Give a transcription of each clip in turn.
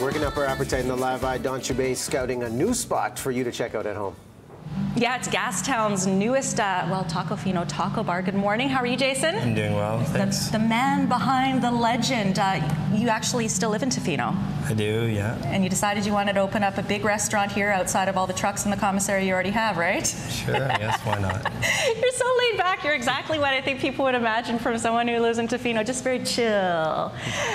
Working up our appetite in the Live Eye, Don Chubay scouting a new spot for you to check out at home. Yeah, it's Gastown's newest, Tacofino taco bar. Good morning. How are you, Jason? I'm doing well, thanks. The man behind the legend. You actually still live in Tofino. I do, yeah. And you decided you wanted to open up a big restaurant here outside of all the trucks in the commissary you already have, right? Sure, I guess, why not? You're so laid back. You're exactly what I think people would imagine from someone who lives in Tofino, just very chill.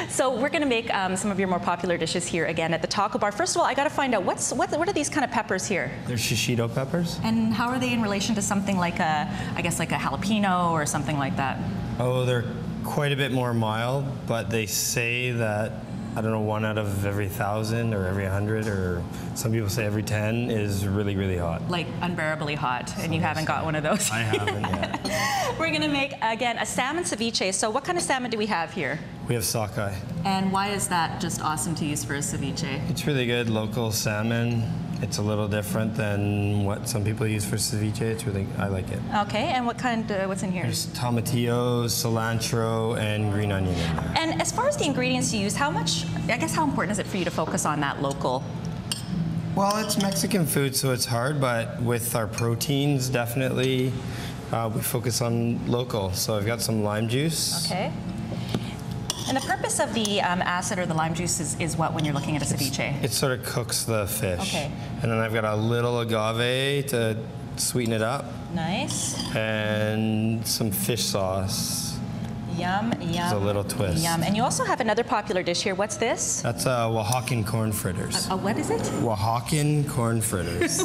So we're going to make some of your more popular dishes here again at the taco bar. First of all, I got to find out, what are these kind of peppers here? They're shishito peppers. And how are they in relation to something like I guess like a jalapeno or something like that? Oh, they're quite a bit more mild, but they say that, I don't know, 1 out of every 1,000 or every 100, or some people say every 10 is really, really hot. Like unbearably hot, and you haven't got one of those? I haven't yet. We're gonna make, again, a salmon ceviche. So what kind of salmon do we have here? We have sockeye. And why is that just awesome to use for a ceviche? It's really good, local salmon. It's a little different than what some people use for ceviche. It's really, I like it. Okay, and what kind, what's in here? There's tomatillos, cilantro, and green onion in there. And as far as the ingredients you use, how important is it for you to focus on that local? Well, it's Mexican food, so it's hard, but with our proteins, definitely, we focus on local. So I've got some lime juice. Okay. And the purpose of the acid or the lime juice is what when you're looking at a ceviche? It sort of cooks the fish. Okay. And then I've got a little agave to sweeten it up. Nice. And some fish sauce. Yum, yum. It's a little twist. Yum. And you also have another popular dish here. What's this? That's Oaxacan corn fritters. What is it? Oaxacan corn fritters.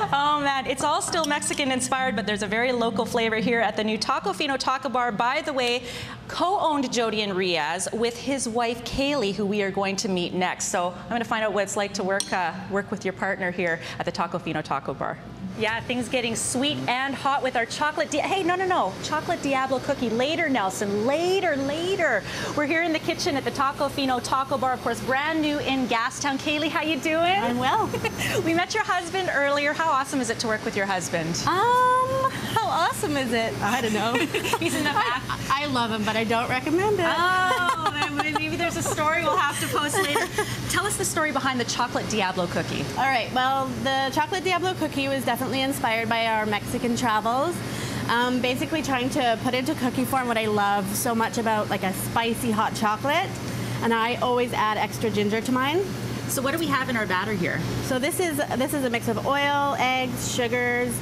Oh man, it's all still Mexican inspired, but there's a very local flavor here at the new Tacofino Taco Bar. By the way, co-owned Jody and Riaz with his wife Kaylee, who we are going to meet next. So I'm going to find out what it's like to work with your partner here at the Tacofino Taco Bar. Yeah, things getting sweet and hot with our chocolate. Hey, no. Chocolate Diablo cookie. Later, Nelson. Later. We're here in the kitchen at the Tacofino Taco Bar, of course, brand new in Gastown. Kaylee, how you doing? I'm well. We met your husband earlier. How awesome is it to work with your husband? How awesome is it? I don't know. He's in the back. I love him, but I don't recommend it. Oh, maybe there's a story we'll have to post later. Tell us the story behind the chocolate Diablo cookie. All right, well, the chocolate Diablo cookie was definitely inspired by our Mexican travels. Basically trying to put into cookie form what I love so much about like a spicy hot chocolate, and I always add extra ginger to mine. So what do we have in our batter here? So this is a mix of oil, eggs, sugars,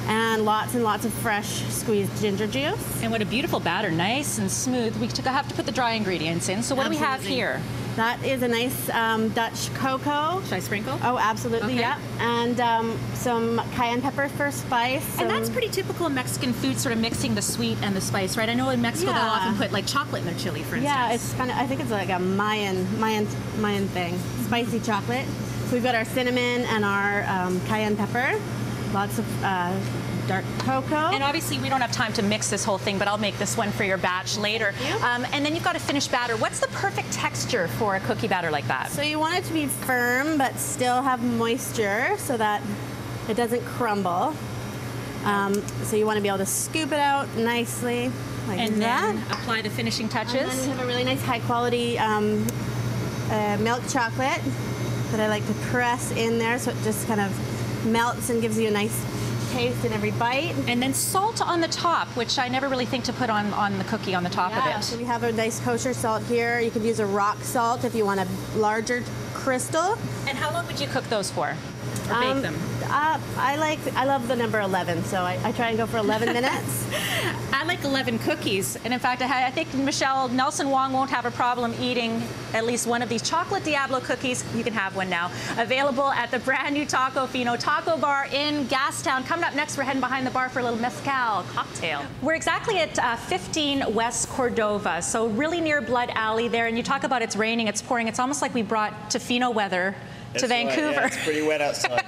and lots of fresh squeezed ginger juice. And what a beautiful batter, nice and smooth. We have to put the dry ingredients in. So what do we have here? That is a nice Dutch cocoa. Should I sprinkle? Oh, absolutely, okay. Yeah. And some cayenne pepper for spice. And that's pretty typical of Mexican food, sort of mixing the sweet and the spice, right? I know in Mexico they'll often put like chocolate in their chili, for instance. Yeah, it's kind of, I think it's like a Mayan thing. Spicy chocolate. So we've got our cinnamon and our cayenne pepper. Lots of dark cocoa. And obviously we don't have time to mix this whole thing, but I'll make this one for your batch later. And then you've got a finished batter. What's the perfect texture for a cookie batter like that? So you want it to be firm, but still have moisture so that it doesn't crumble. So you want to be able to scoop it out nicely like and that. Then apply the finishing touches. And then we have a really nice high quality milk chocolate that I like to press in there so it just kind of melts and gives you a nice taste in every bite. And then salt on the top, which I never really think to put on the cookie on the top of it. So we have a nice kosher salt here. You could use a rock salt if you want a larger crystal. And how long would you cook those for? Or bake them? I love the number 11, so I try and go for 11 minutes. I like 11 cookies. And in fact, I think Nelson Wong won't have a problem eating at least one of these chocolate Diablo cookies. You can have one now. Available at the brand new Tacofino Taco Bar in Gastown. Coming up next, we're heading behind the bar for a little Mezcal cocktail. We're exactly at 15 West Cordova, so really near Blood Alley there. And you talk about it's raining, it's pouring. It's almost like we brought Tofino weather to Vancouver. Yeah, it's pretty wet outside.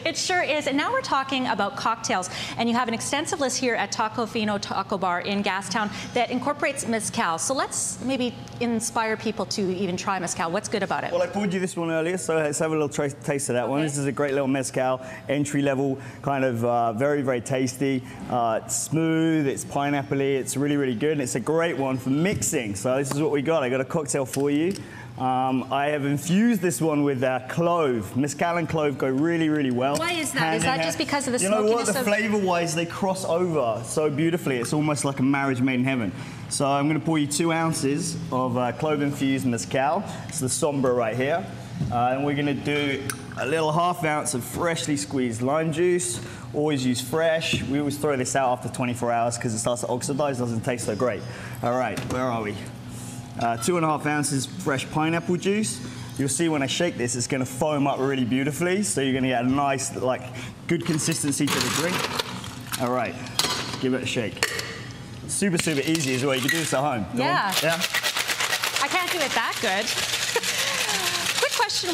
It sure is. And now we're talking about cocktails. And you have an extensive list here at Tacofino Taco Bar in Gastown that incorporates Mezcal. So let's maybe inspire people to even try Mezcal. What's good about it? Well, I poured you this one earlier, so let's have a little taste of that one. This is a great little Mezcal, entry level, kind of very, very tasty. It's smooth, it's pineapple-y, it's really, really good. And it's a great one for mixing. So this is what we got. I got a cocktail for you. I have infused this one with clove. Mezcal and clove go really, really well. Why is that? Is that just because of the smokiness? You know what? The of... flavor-wise, they cross over so beautifully. It's almost like a marriage made in heaven. So I'm going to pour you 2 ounces of clove-infused mezcal. It's the Sombra right here. And we're going to do a little ½ ounce of freshly squeezed lime juice. Always use fresh. We always throw this out after 24 hours because it starts to oxidize, doesn't taste so great. All right, where are we? 2½ ounces fresh pineapple juice. You'll see when I shake this, it's going to foam up really beautifully, so you're going to get a nice, like, good consistency to the drink. All right, give it a shake. Super, super easy as well. You can do this at home. Yeah. Yeah. I can't do it that good.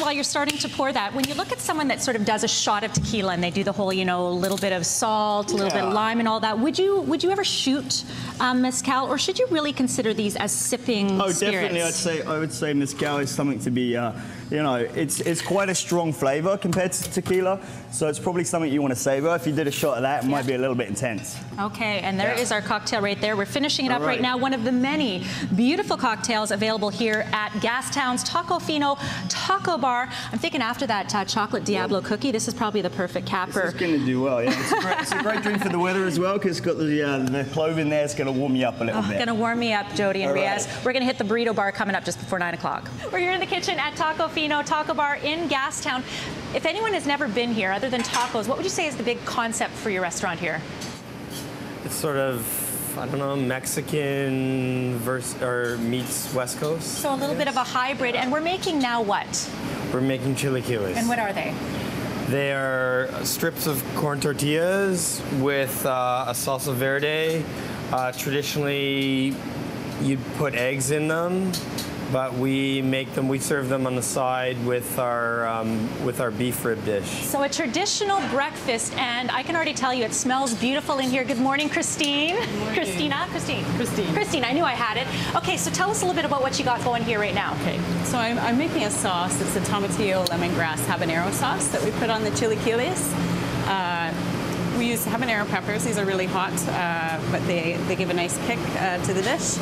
While you're starting to pour that, when you look at someone that sort of does a shot of tequila and they do the whole, you know, a little bit of salt, a little bit of lime and all that, would you ever shoot mezcal, or should you really consider these as sipping spirits? Definitely. I would say mezcal is something to be, you know, it's quite a strong flavor compared to tequila, so it's probably something you want to savor. If you did a shot of that, it might be a little bit intense. Okay, and there is our cocktail right there. We're finishing it up right now. One of the many beautiful cocktails available here at Gastown's Tacofino Taco Bar. I'm thinking after that chocolate Diablo cookie, this is probably the perfect capper. This is going to do well, yeah. It's a great drink for the weather as well, because it's got the clove in there. It's going to warm you up a little bit. Going to warm me up, Jody and Riaz. We're going to hit the burrito bar coming up just before 9 o'clock. We're here in the kitchen at Tacofino Taco Bar in Gastown. If anyone has never been here, other than tacos, what would you say is the big concept for your restaurant here? It's sort of, I don't know, Mexican meets West Coast. So a little bit of a hybrid. And we're making now what? We're making chilaquiles. And what are they? They are strips of corn tortillas with a salsa verde. Traditionally, you'd put eggs in them, but we serve them on the side with our beef rib dish. So a traditional breakfast, and I can already tell you it smells beautiful in here. Good morning, Christine. Good morning. Christine, I knew I had it. Okay, so tell us a little bit about what you got going here right now. Okay, so I'm making a sauce. It's a tomatillo lemongrass habanero sauce that we put on the chilaquiles. We use habanero peppers. These are really hot, but they give a nice kick to the dish.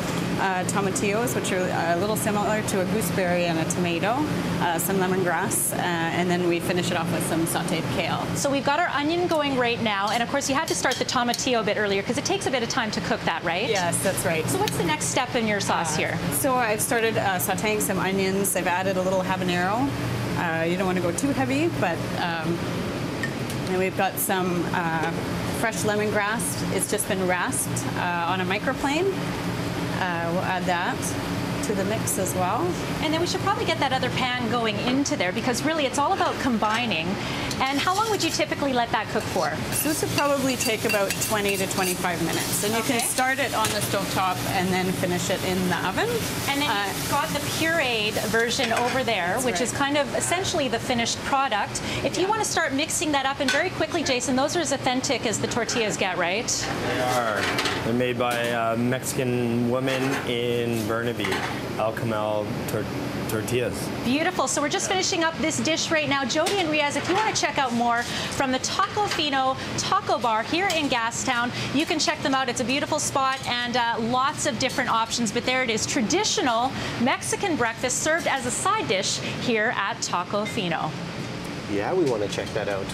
Tomatillos, which are a little similar to a gooseberry and a tomato, some lemongrass, and then we finish it off with some sautéed kale. So we've got our onion going right now, and of course you had to start the tomatillo a bit earlier because it takes a bit of time to cook that, right? Yes, that's right. So what's the next step in your sauce here? So I've started sautéing some onions. I've added a little habanero. You don't want to go too heavy, but and we've got some fresh lemongrass. It's just been rasped on a microplane. We'll add that to the mix as well. And then we should probably get that other pan going into there because really it's all about combining. And how long would you typically let that cook for? So this would probably take about 20 to 25 minutes. And you can start it on the stovetop and then finish it in the oven. And then you've got the pureed version over there, which is kind of essentially the finished product. If you want to start mixing that up, and very quickly, Jason, those are as authentic as the tortillas get, right? They are. They're made by a Mexican woman in Burnaby, El Camel tortillas. Beautiful. So we're just finishing up this dish right now. Jody and Riaz, if you want to check out more from the Tacofino Taco Bar here in Gastown, you can check them out. It's a beautiful spot and lots of different options. But there it is, traditional Mexican breakfast served as a side dish here at Tacofino. Yeah, we want to check that out.